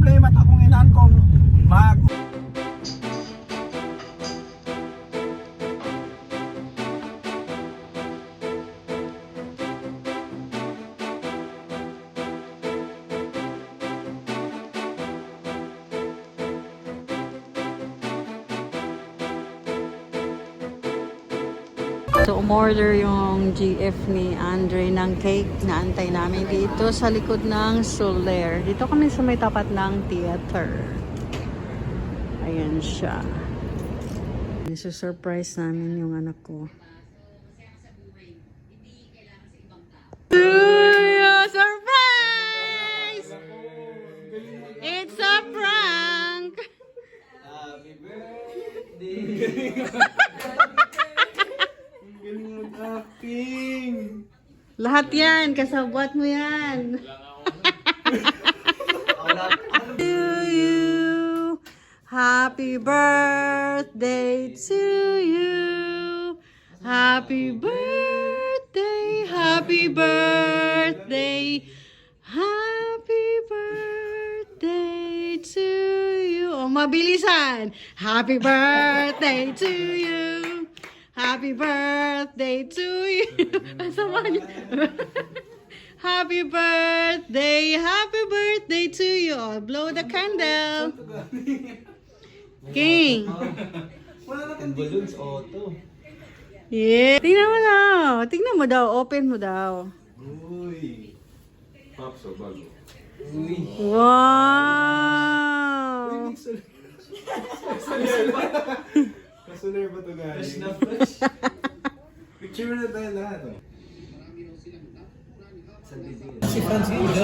problema ta kung inahan kong mag So, umorder yung GF ni Andre ng cake na antay namin dito sa likod ng Soler. Dito kami sa may tapat ng theater. Ayan siya. Nisa-surprise namin yung anak ko. Surprise! It's a prank! Happy birthday! Galing mag-acting! Lahat yan, kasabwat mo yan. To you, happy birthday to you. Happy birthday, happy birthday. Happy birthday to you. Oh, mabilisan. Happy birthday to you. Happy birthday to you. Ang sama niya. Happy birthday to you. Oh, blow the candle. King. Wala na kang balloons, auto. Yeah. Tingnan mo daw. Tingnan mo daw. Open mo daw. Uy. Pops o bago? Uy. Wow. Kasuler ba ito galing? Fresh na fresh. Picture na tayo lahat. Oh. Si Francisco.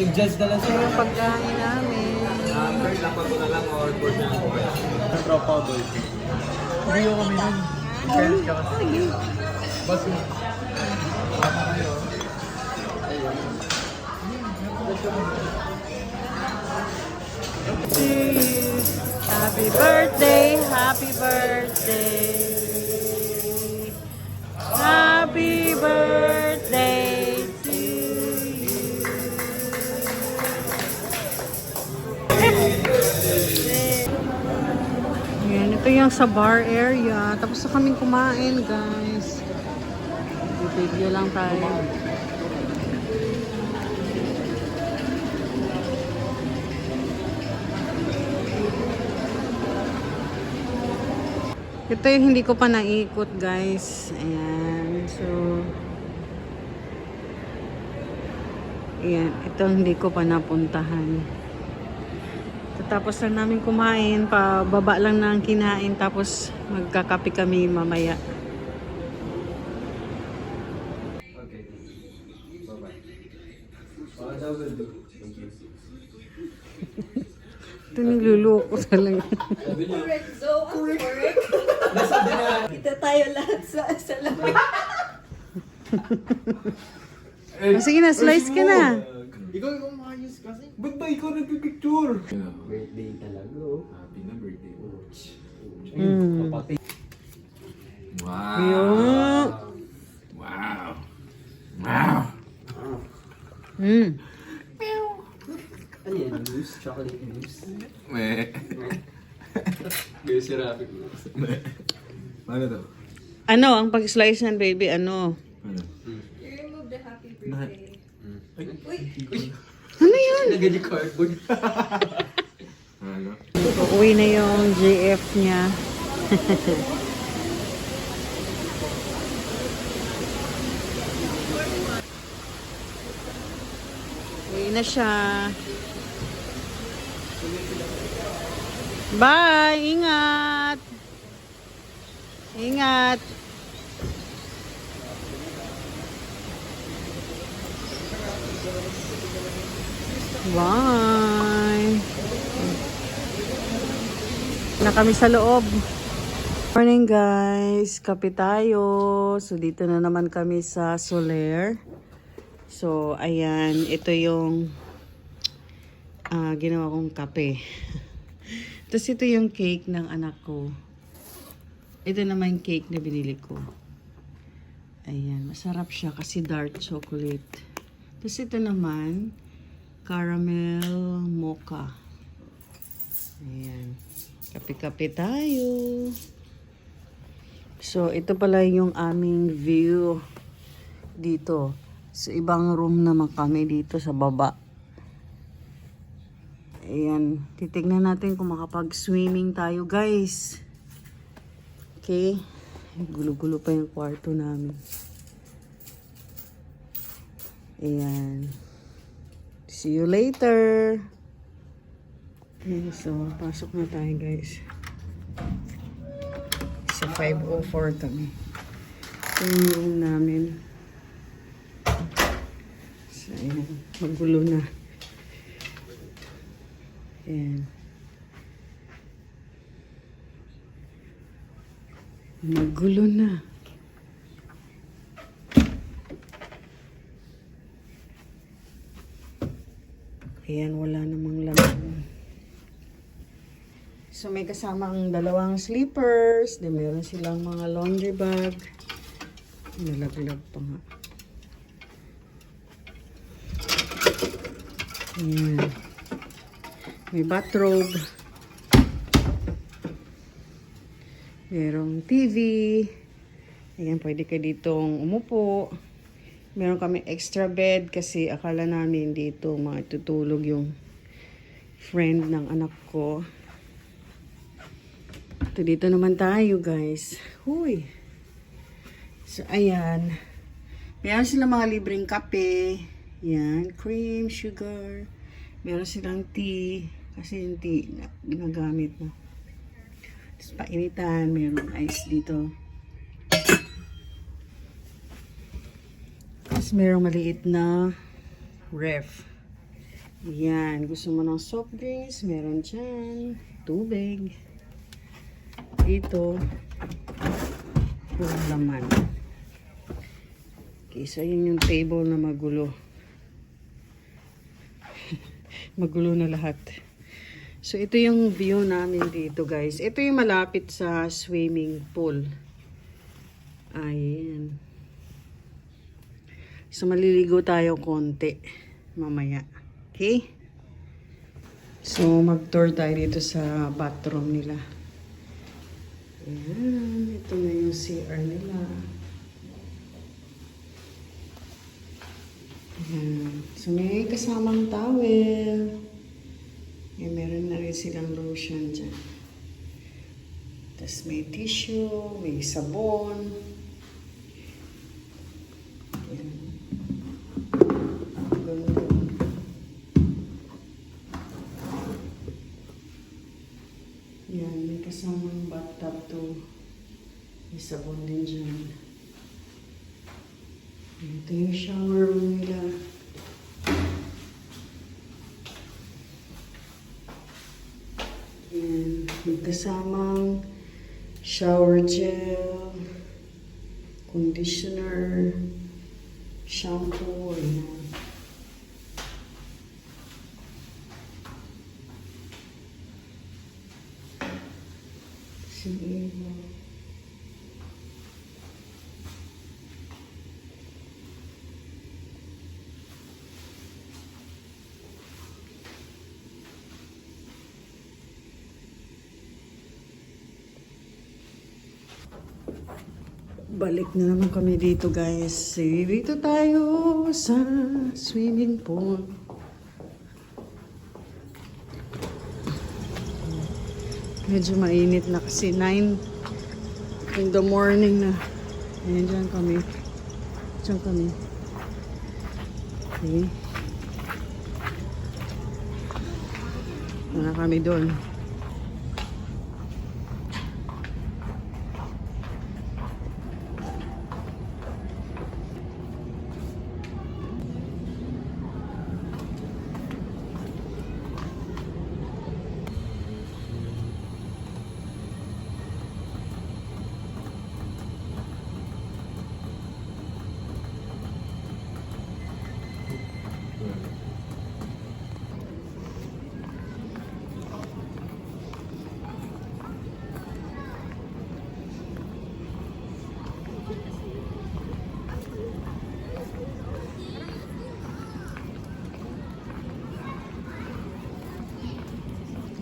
Nag-judge na lang siya. Yung pagkain namin. First, dapat ko na lang order na ako. Ang tropa boy. Rio kami nun. Kaya ka kasi. Bas mo. Tama kayo. Happy birthday, happy birthday. Happy birthday to you. Ayan, ito yung sa bar area. Tapos na kaming kumain, guys. Video lang tayo. Ito yung hindi ko pa naikot, guys. Ayan. So, ayan. Ito hindi ko pa napuntahan. Tapos na namin kumain. Pababa lang ng kinain. Tapos magkakape kami mamaya. Okay. Bye-bye. Double do. Thank you. Ito niluluko talaga. Correct, so correct. Kita tayo lahat sa lamay. Sige na, slice ka na. Ikaw yung umayos kasi. Ba't ba ikaw nagpipicture? Birthday talaga oh. Happy na birthday. Papatay. Wow! Wow! Wow! Ano yan? Mousse? Chocolate mousse? Meh. Gaya si Rafi ko. Ano to? Ano, ang pag-slice ng baby, ano? Ano? You remove the happy birthday. Uy! Ano yun? Lagay ni cardboard. Ano? Uuwi na yung GF niya. Uwi na siya. Bye! Ingat! Ingat! Bye! Na kami sa loob. Morning guys! Kape tayo. So dito na naman kami sa Soler. So ayan, ito yung ginawa kong kape. Tapos ito yung cake ng anak ko. Ito naman yung cake na binili ko. Ayan, masarap siya kasi dark chocolate. Tapos ito naman, caramel mocha. Ayan. Kape-kape tayo. So, ito pala yung aming view dito. Sa ibang room naman kami dito sa baba. Ayan. Titignan natin kung makapag-swimming tayo, guys. Okay. Gulo-gulo pa yung kwarto namin. Ayan. See you later. Okay, so pasok na tayo, guys. Sa 5:04 kami. Ito yung room namin. So, ayan. Magulo na. Ayan. Magulo na. Ayan, wala namang laman. So, may kasamang dalawang slippers. Then, meron silang mga laundry bag. Nalaglag pa nga. Ayan. May bathrobe. Merong TV. Ayan, pwede ka ditong umupo. Meron kami extra bed kasi akala namin dito matutulog yung friend ng anak ko. Ito dito naman tayo, guys. Huy. So, ayan. Meron silang mga libreng kape. Yan. Cream, sugar. Meron silang tea. Kasi yung tea na ginagamit na. Tapos painitan. Meron ice dito. Tapos merong maliit na ref. Yan. Gusto mo ng soft drinks? Meron dyan. Tubig. Dito. Puro laman. Okay, so yun yung table na magulo. Magulo na lahat. So ito yung view namin dito, guys. Ito yung malapit sa swimming pool. Ayan. So, maliligo tayo konti mamaya. Okay? So, mag-tour tayo dito sa bathroom nila. Ayan. Ito na yung CR nila. Ayan. So, may kasamang towel. Ayan, meron na rin silang lotion dyan. Tapos may tissue, may sabon. Ayan. Yan, may kasamang bathtub to. May sabon din dyan. Ito yung shower room nila. Yan, may kasamang shower gel, conditioner, shampoo, ayan. Sige. Balik na naman kami dito, guys. Dito tayo sa swimming pool. Medyo mainit na kasi 9 in the morning na. Ayan, dyan kami. Dyan kami. Okay. Wala kami doon.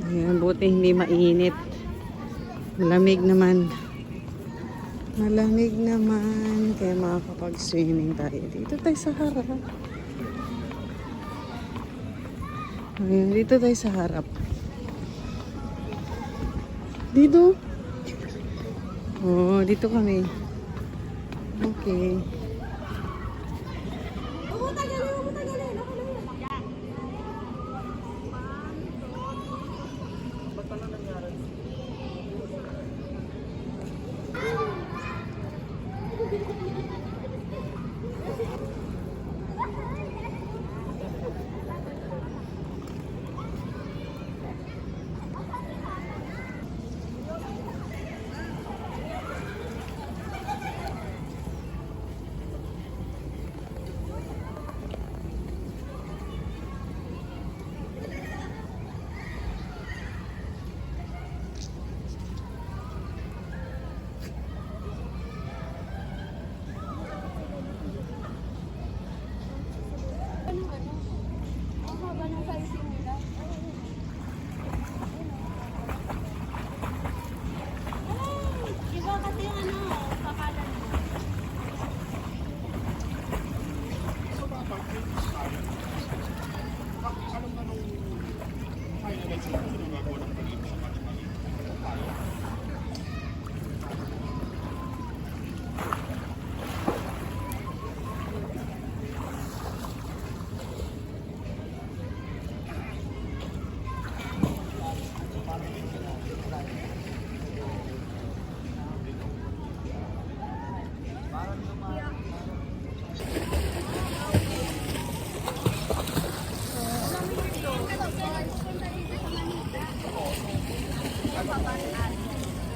Ayan, buti hindi mainit. Malamig naman. Malamig naman. Kaya makakapag-swimming tayo. Dito tayo sa harap. Ayan, dito tayo sa harap. Dito. Oh, dito kami. Okay.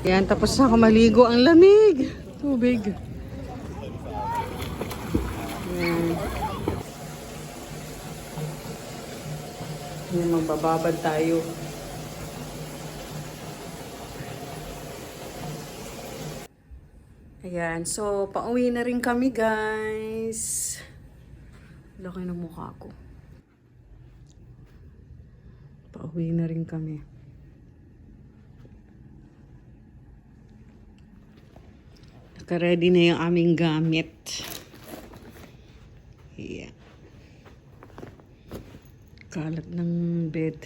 Yan, tapos na ako maligo. Ang lamig. Tubig. Yan. Yan, magbababad tayo. Ayan, so pauwi na rin kami, guys. Laki ng mukha ko. Pauwi na rin kami. Naka-ready na yung aming gamit. Yeah. Kalat ng bed.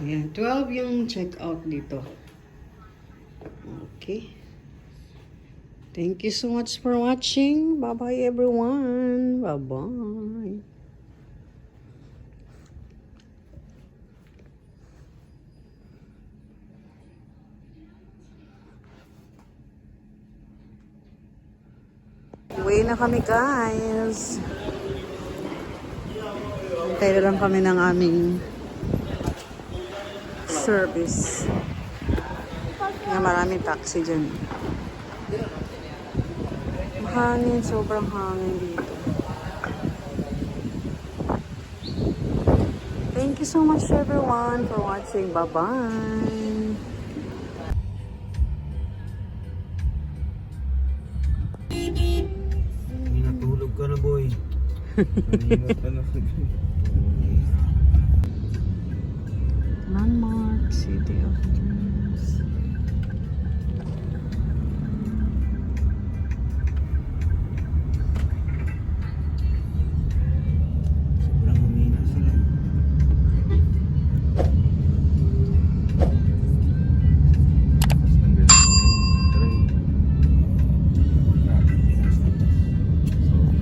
Ayan, 12 yung check-out dito. Okay. Thank you so much for watching. Bye-bye everyone. Bye-bye. Uwi na kami, guys. Hintay na lang kami ng aming service. Nga maraming taxi dyan. Mahangin, sobrang hangin dito. Thank you so much everyone for watching. Bye-bye. Natulog ka na, boy. Kanina ka na. Landmark City of